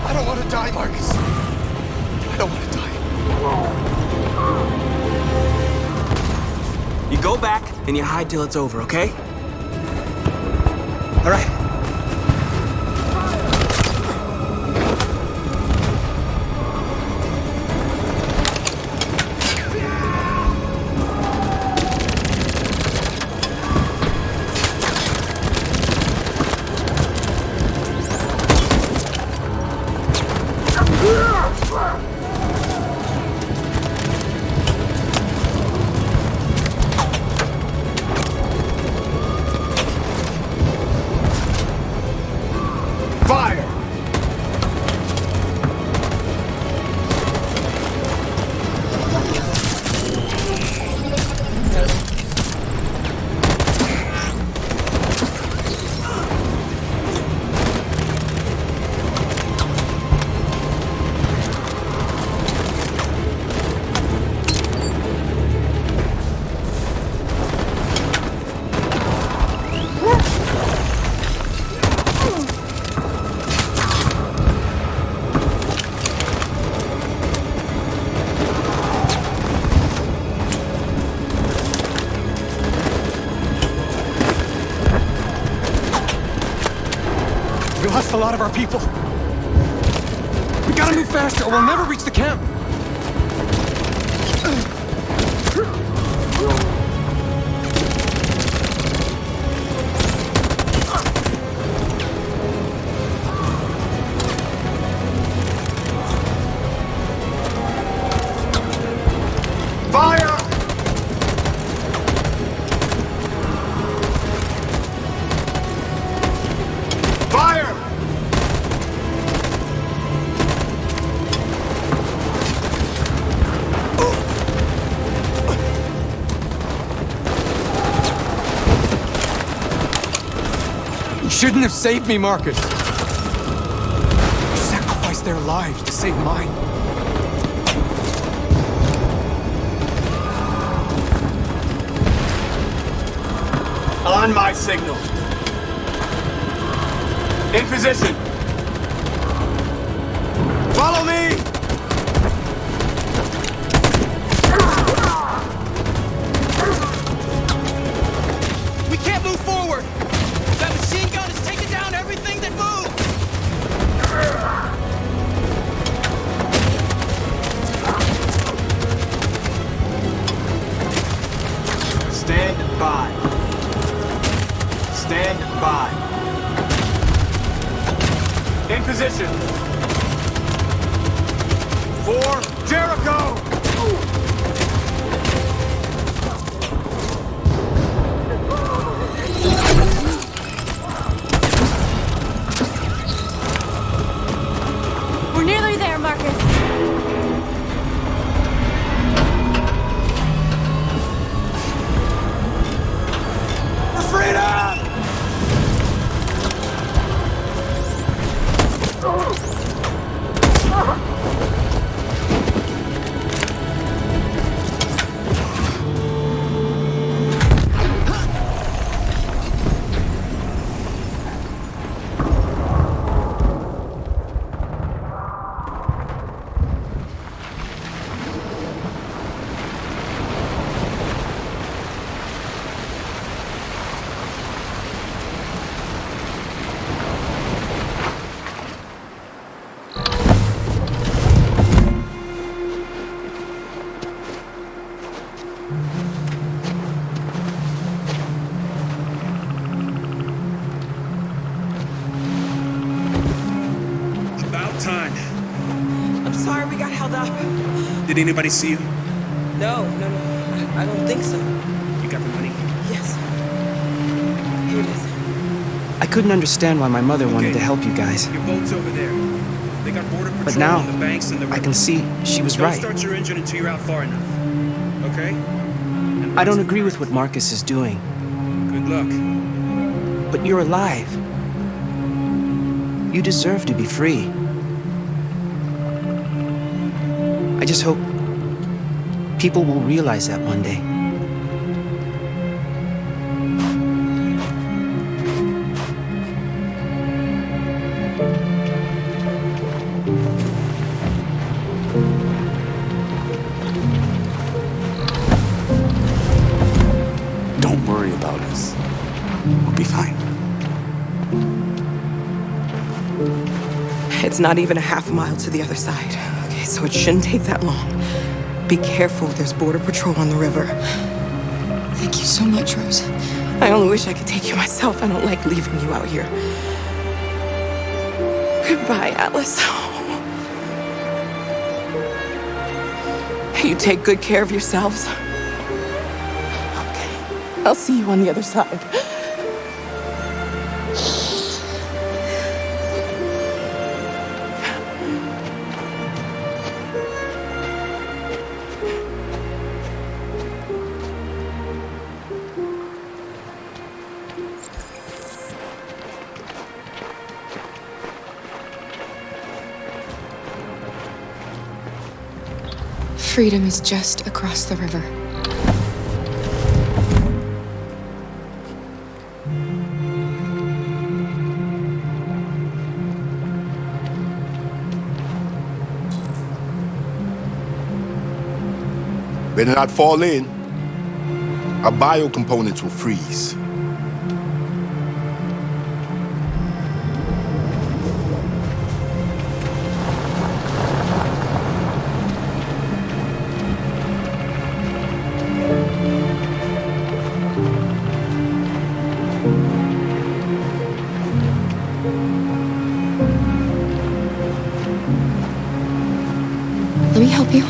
I don't want to die, Marcus. I don't want to die. You go back and you hide till it's over, okay? All right. Fire! We lost a lot of our people. We gotta move faster or we'll never reach the camp. Fire! Fire! You shouldn't have saved me, Marcus. You sacrificed their lives to save mine. On my signal. In position. Follow me! We can't move forward! That machine gun is taking down everything that moves! Stand by. Stand by. In position. For Jericho! We're nearly there, Marcus. For freedom! sorry we got held up. Did anybody see you? No. I don't think so. You got the money? Yes. Here it is. I couldn't understand why my mother wanted to help you guys. Your boat's over there. They got border patrol But now, on the banks and the river. I can see she was Don't right. start your engine until you're out far enough. Okay? I don't agree with what Marcus is doing. Good luck. But you're alive. You deserve to be free. I just hope people will realize that one day. Don't worry about us. We'll be fine. It's not even a half mile to the other side. Okay, so it shouldn't take that long. Be careful, there's border patrol on the river. Thank you so much, Rose. I only wish I could take you myself. I don't like leaving you out here. Goodbye, Alice. You take good care of yourselves. Okay, I'll see you on the other side. Freedom is just across the river. Better not fall in. Our biocomponents will freeze. Let me help you.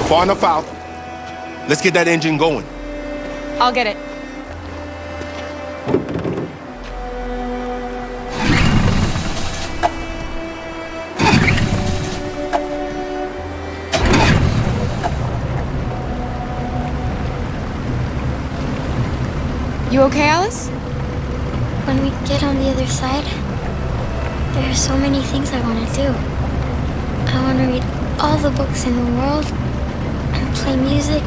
Far enough out. Let's get that engine going. I'll get it. You okay, Alice? When we get on the other side, there are so many things I want to do. I want to read all the books in the world, and play music,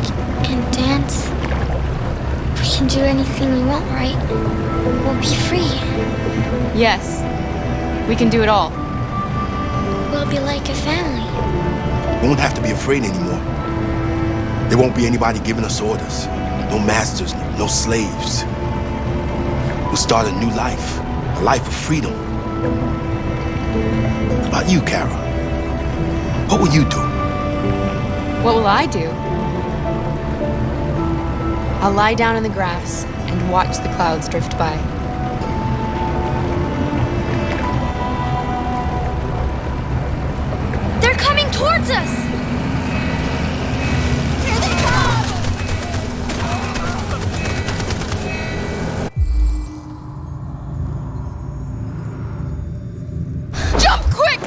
and dance. We can do anything we want, right? We'll be free. Yes. We can do it all. We'll be like a family. We won't have to be afraid anymore. There won't be anybody giving us orders. No masters, no slaves. We'll start a new life. A life of freedom. What about you, Kara? What will you do? What will I do? I'll lie down in the grass and watch the clouds drift by. They're coming towards us! Here they come! Jump quick!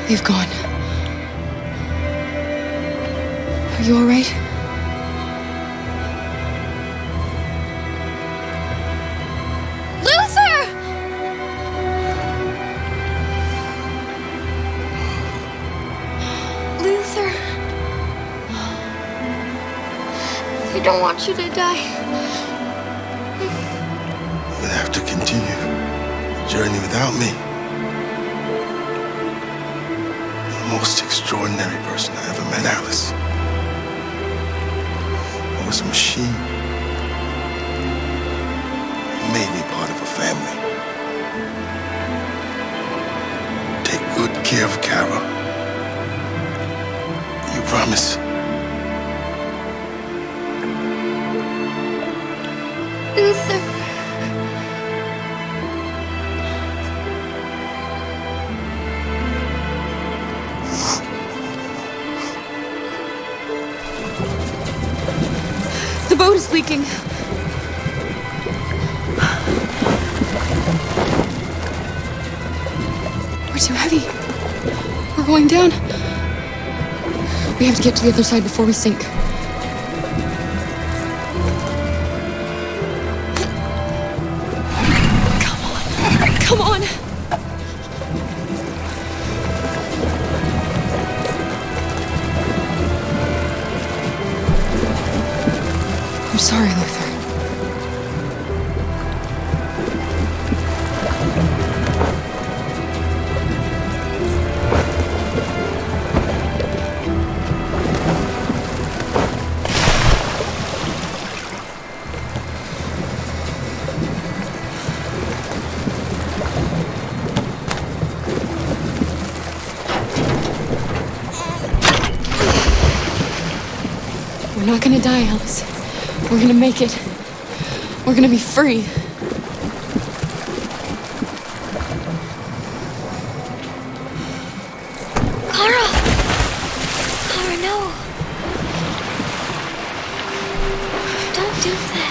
They've gone. Are you all right? Luther! Luther. I don't want you to die. You'll have to continue the journey without me. You're the most extraordinary person I ever met, Alice. I was a machine. You made me part of a family. Take good care of Kara. You promise? Luther. The boat is leaking. We're too heavy. We're going down. We have to get to the other side before we sink. Come on. I'm sorry, Luther. We're not gonna die, Alice. We're gonna make it. We're gonna be free. Kara! Kara, no. Don't do that.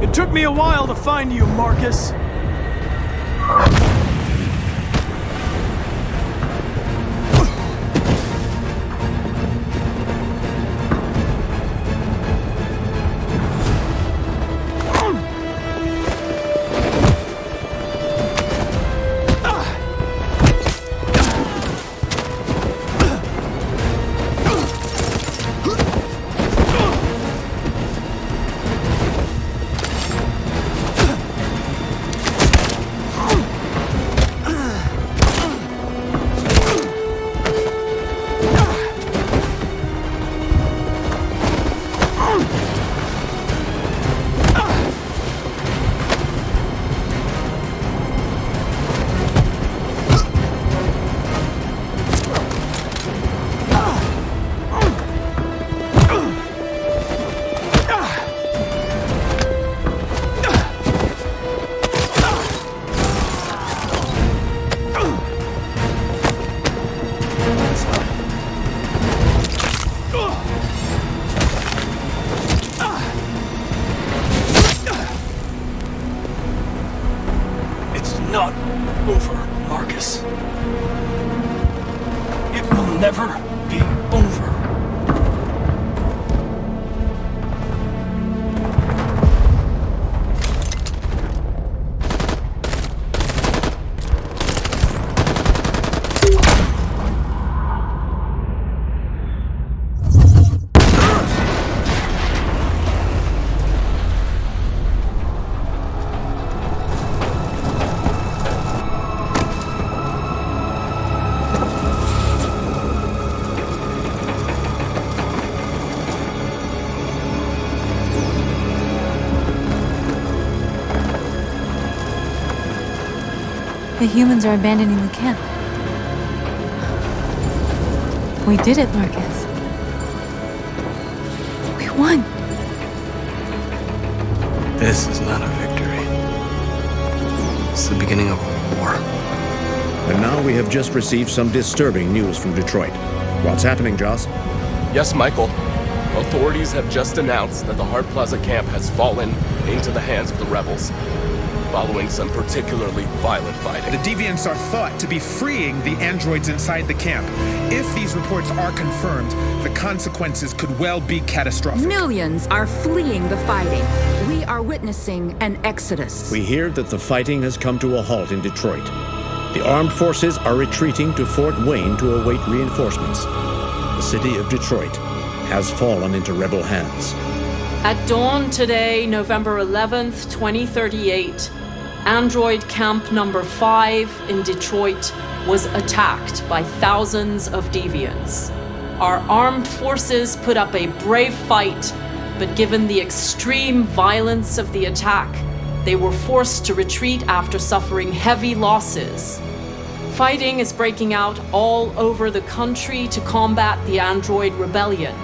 It took me a while to find you, Marcus. Not over, Marcus. It will never be over. The humans are abandoning the camp. We did it, Marcus. We won. This is not a victory. It's the beginning of a war. And now we have just received some disturbing news from Detroit. What's happening, Joss? Yes, Michael. Authorities have just announced that the Hart Plaza camp has fallen into the hands of the rebels, following some particularly violent fighting. The deviants are thought to be freeing the androids inside the camp. If these reports are confirmed, the consequences could well be catastrophic. Millions are fleeing the fighting. We are witnessing an exodus. We hear that the fighting has come to a halt in Detroit. The armed forces are retreating to Fort Wayne to await reinforcements. The city of Detroit has fallen into rebel hands. At dawn today, November 11th, 2038, Android Camp Number 5 in Detroit was attacked by thousands of deviants. Our armed forces put up a brave fight, but given the extreme violence of the attack, they were forced to retreat after suffering heavy losses. Fighting is breaking out all over the country to combat the Android rebellion.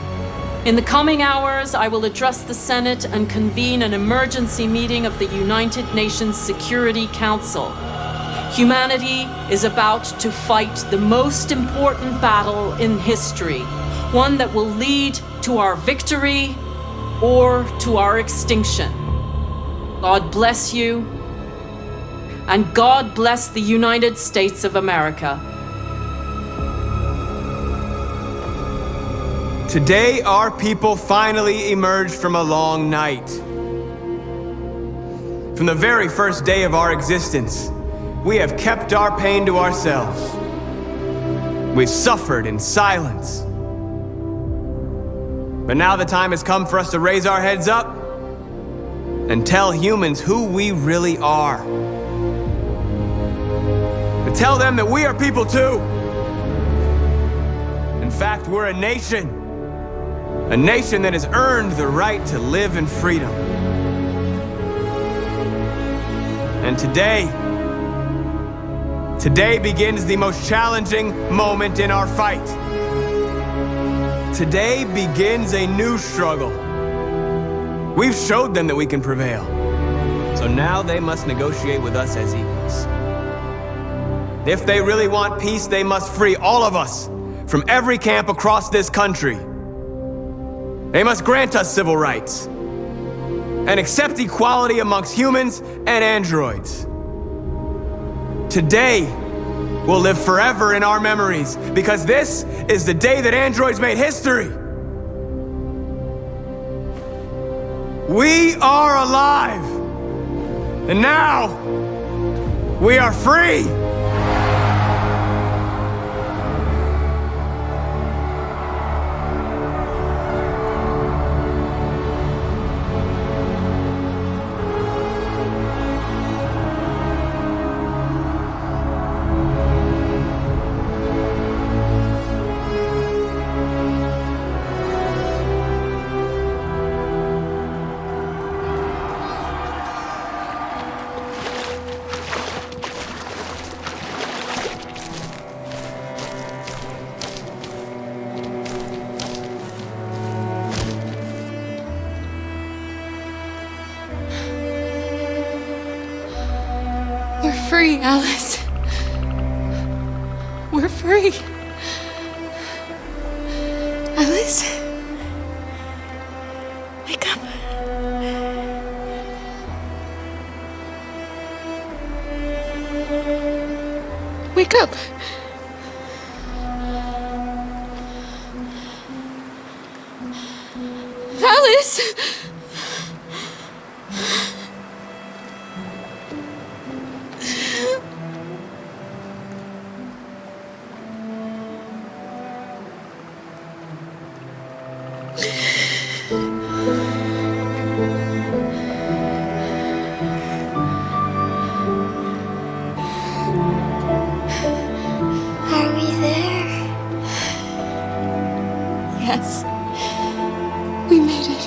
In the coming hours, I will address the Senate and convene an emergency meeting of the United Nations Security Council. Humanity is about to fight the most important battle in history, one that will lead to our victory or to our extinction. God bless you, and God bless the United States of America. Today, our people finally emerged from a long night. From the very first day of our existence, we have kept our pain to ourselves. We've suffered in silence. But now the time has come for us to raise our heads up and tell humans who we really are. To tell them that we are people too. In fact, we're a nation. A nation that has earned the right to live in freedom. And today begins the most challenging moment in our fight. Today begins a new struggle. We've showed them that we can prevail. So now they must negotiate with us as equals. If they really want peace, they must free all of us from every camp across this country. They must grant us civil rights and accept equality amongst humans and androids. Today will live forever in our memories because this is the day that androids made history. We are alive, and now we are free. We're free, Alice. We're free. Alice? Wake up. Wake up. Alice! Are we there? Yes. We made it.